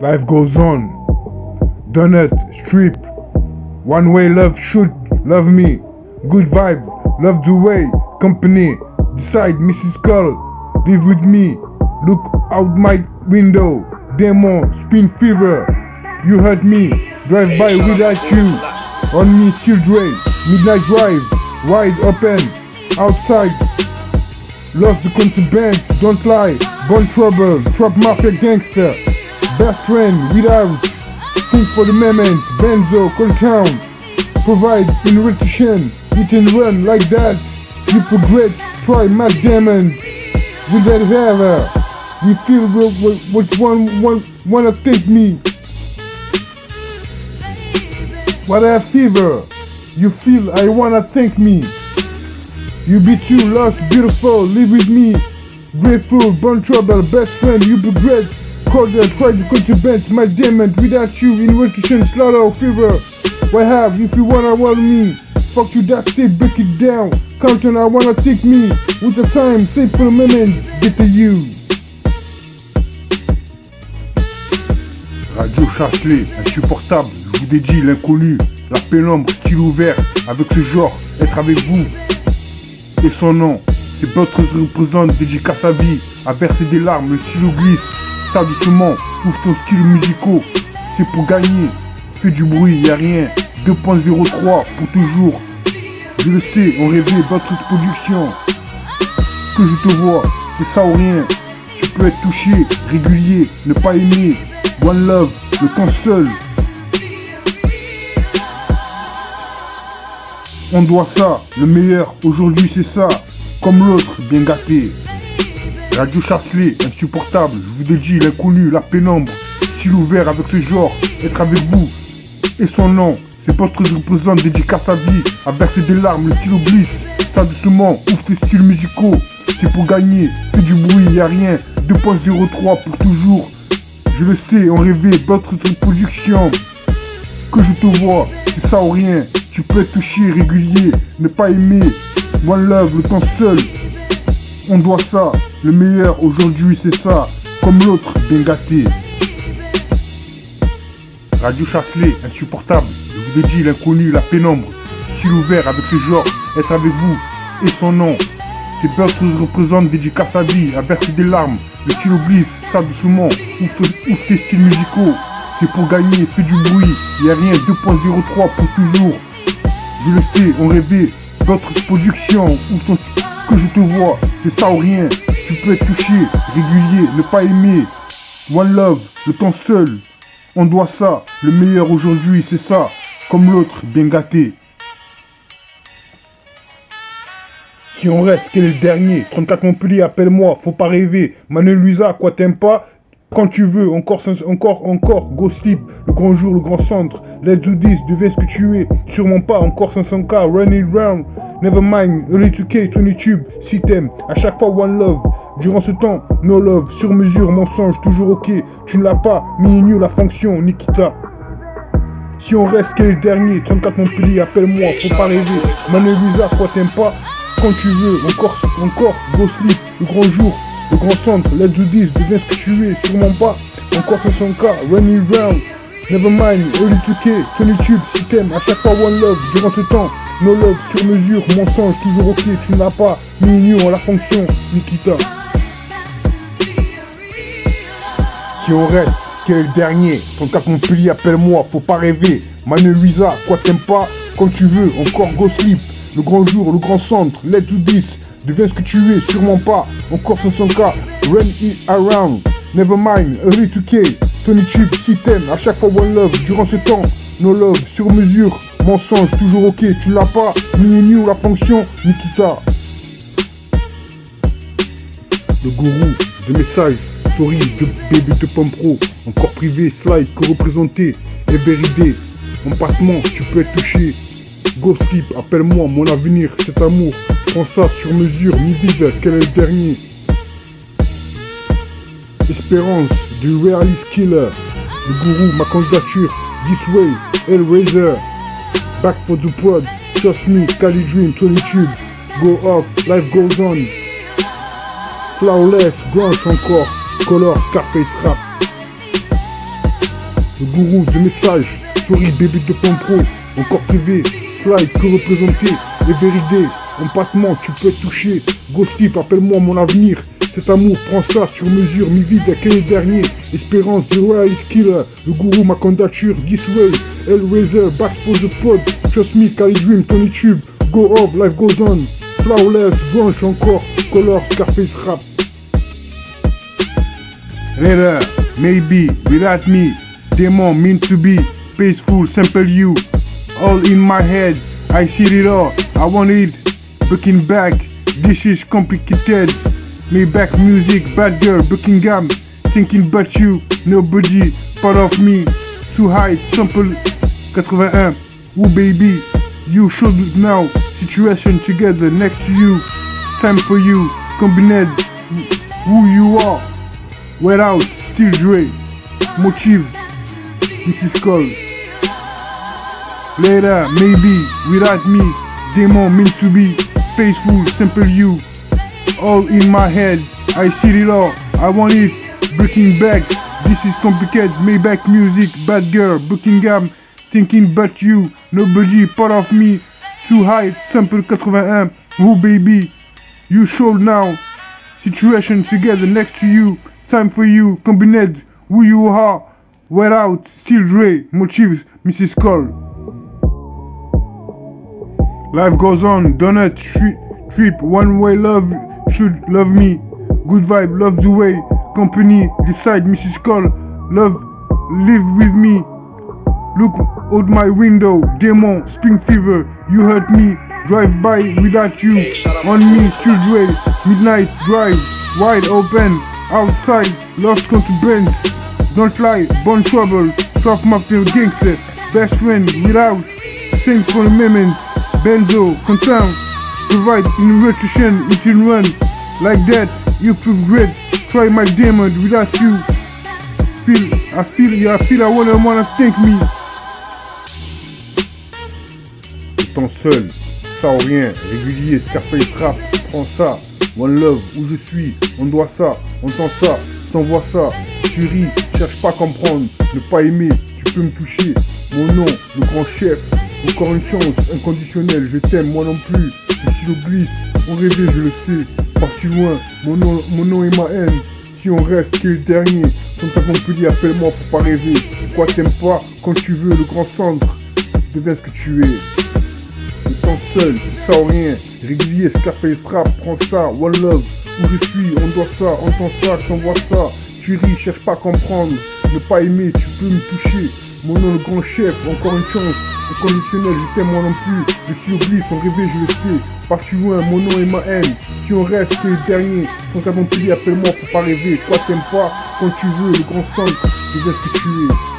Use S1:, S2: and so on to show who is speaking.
S1: Life goes on. Donut, strip. One way love should love me. Good vibe, love the way. Company, decide Mrs. Skull. Live with me. Look out my window. Demon, spin fever. You hurt me. Drive by without you. On me, children. Midnight drive. Wide open. Outside. Lost the contraband. Don't lie. Born trouble. Trap mafia gangster. Best friend without. Think for the moment. Benzo, Coltown. Provide in retention. Hit and run like that. You forget. Try Matt Damon. With that ever. We feel which one wanna take me. What I have fever. You feel I wanna thank me. You be too lost, beautiful, live with me. Grateful, born trouble, best friend, you be great. Cordial, try to contraband, my demon. Without you, in retention, slaughter, fever. What have, if you wanna want me. Fuck you, that tape, break it down. Counting, I wanna take me. With the time, save for a moment, get to you.
S2: Radio Chasselet, insupportable, je vous dédie l'inconnu, la pénombre, style ouvert, avec ce genre, être avec vous. Et son nom, c'est votre représente, dédicace à vie, à verser des larmes, le stylo glisse, ça doucement, ouvre ton style musicaux, c'est pour gagner, fais du bruit, y'a rien, 2.03 pour toujours, je le sais, on rêvait, votre production, que je te vois, c'est ça ou rien, tu peux être touché, régulier, ne pas aimer, one love, le temps seul. On doit ça, le meilleur, aujourd'hui c'est ça, comme l'autre, bien gâté. Radio Chasselet, insupportable, je vous dédie l'inconnu, la pénombre, style ouvert avec ce genre, être avec vous. Et son nom, c'est votre représente, dédicace à vie, à verser des larmes, le stylo glisse, ça doucement, ouvre tes styles musicaux, c'est pour gagner, fais du bruit, y'a rien, 2.03 pour toujours. Je le sais, on rêvait, votre production, que je te vois, c'est ça ou rien, tu peux être touché, régulier, ne pas aimer, one love, le temps seul, on doit ça, le meilleur aujourd'hui c'est ça, comme l'autre, bien gâté. Radio Chasselet, insupportable, je vous dédie l'inconnu, la pénombre, style ouvert avec ce genre, être avec vous, et son nom, c'est votre représente, dédicace à vie, à verser des larmes, le stylo glisse, ça doucement, ouvre tes styles musicaux, c'est pour gagner, fais du bruit, y'a rien, 2.03 pour toujours, je le sais, on rêvait, votre production, ouvre ton, que je te vois, c'est ça ou rien, tu peux être touché, régulier, ne pas aimer, one love, le temps seul, on doit ça, le meilleur aujourd'hui, c'est ça, comme l'autre, bien gâté.
S1: Si on reste, quel est le dernier? 34 Montpellier, appelle-moi, faut pas rêver. Manuel Luisa, quoi t'aimes pas? Quand tu veux, encore, go sleep. Le grand jour, le grand centre. Let's do this, deviens ce que tu es. Sûrement pas, encore 500K, run it round. Never mind, early 2K, 20 tubes, si t'aimes. À chaque fois, one love. Durant ce temps, no love, sur mesure, mensonge, toujours ok. Tu ne l'as pas, mis new la fonction, Nikita. Si on reste, quel est le dernier? 34 Montpellier, appelle-moi, faut pas rêver. Manuel Luisa, quoi t'aimes pas? Quand tu veux, encore, go sleep, le grand jour, le grand centre, let's do this, deviens ce que tu es, sûrement pas, encore 500K, running round, never mind, early 2K, 20 tubes, si t'aimes, à chaque fois one love, durant ce temps, no love, sur mesure, mensonge, toujours ok, tu n'as pas, new en la fonction, Nikita. Si on reste, quel est le dernier? 34 Montpellier, appelle-moi, faut pas rêver, Manuel Luisa, quoi t'aimes pas? Quand tu veux, encore go sleep. Le grand jour, le grand centre, let's do this, deviens ce que tu es, sûrement pas, encore 500K, run it around, never mind, early 2K, 20 tubes, si t'aimes, à chaque fois one love, durant ce temps, no love, sur mesure, mensonge, toujours ok, tu l'as pas, new la fonction, Nikita. Le gourou, de messages, story, de baby de pomme pro, encore privé, slide, co-représenté, Everyday, compartiment, tu peux être touché. Go sleep, appelle-moi, mon avenir, cet amour, prends ça sur mesure, mi vide, quel est le dernier? Espérance, du realist killer, le gourou, ma candidature, this way, Hellraiser, back for the pod, trust me, Cali Dream, 20 tubes, go off, life goes on, flawless, grunge encore, color, Scarface rap. le gourou de message. Sorry, bébé de pro, encore privé. Slide, que représenter, Everyday. Empattement, tu peux être touché. Ghostip, appelle-moi mon avenir. Cet amour, prends ça sur mesure, mi-vide à quel dernier. Espérance de Royalist Killer, le gourou, ma candidature, this way. Hellraiser, back for the pod. Trust me, Kali Dream, Tony Tube. Go off, life goes on. Flawless, branche encore. Color, Scarface rap.
S2: Later, maybe, without me. Demon, mean to be. Peaceful, simple you. All in my head, I see it all. I want it. Looking back, this is complicated. Maybach music, bad girl, Buckingham. Thinking about you, nobody, part of me. Too high, sample 81. Ooh baby, you should now. Situation together next to you. Time for you, combined. Who you are. Wear out, still Dre. Motive, Mrs. Cole. Later, maybe, without me. Demon meant to be. Faithful, simple you. All in my head, I see it all. I want it. Breaking back, this is complicated. Maybach music, bad girl, Buckingham. Thinking about you, nobody, part of me. Too high, sample 81. Who baby, you show now. Situation together next to you. Time for you, combined. Who you are. Wear out, still Dre. Motives, Mrs. Cole. Life goes on, donut, trip, one way love, should love me. Good vibe, love the way, company, decide, Mrs. Cole, love, live with me. Look out my window, demon, spring fever, you hurt me. Drive by without you, on me, still Dre, midnight drive, wide open, outside, lost contrabands. Don't lie, born trouble, top mafia gangster, best friend without, same for moments. Benzo, content, provide nutrition, eating run. Like that, you feel great. Try my demon without you. I feel I wanna thank me.
S1: Étant seul, ça ou rien, régulier, Scarface rap, prends ça. One love, où je suis, on doit ça, on tend ça, t'envoie ça. Tu ris, cherche pas à comprendre, ne pas aimer, tu peux me toucher. Mon nom, le grand chef. Encore une chance, inconditionnelle, je t'aime, moi non plus. Le stylo glisse, on rêvait, je le sais. Parti loin, mon nom et ma haine. Si on reste, qui est le dernier. Comme t'as compris, appelle-moi, faut pas rêver. Pourquoi t'aimes pas, quand tu veux, le grand centre. Deviens ce que tu es. Étant seul, c'est ça ou rien. Régulier, Scarface rap, prends ça, one love. Où je suis, on doit ça, entends ça, je t'envoie ça. Tu ris, cherche pas à comprendre. Ne pas aimer, tu peux me toucher. Mon nom, le grand chef, encore une chance. Inconditionnel, je t'aime moi non plus. Je suis oublié, son rêvé, je le sais. Parti loin, mon nom et ma haine. Si on reste, que les derniers. Quand t'as compris, appelle-moi, faut pas rêver. Quoi t'aimes pas, quand tu veux, le grand centre. Deviens ce que tu es.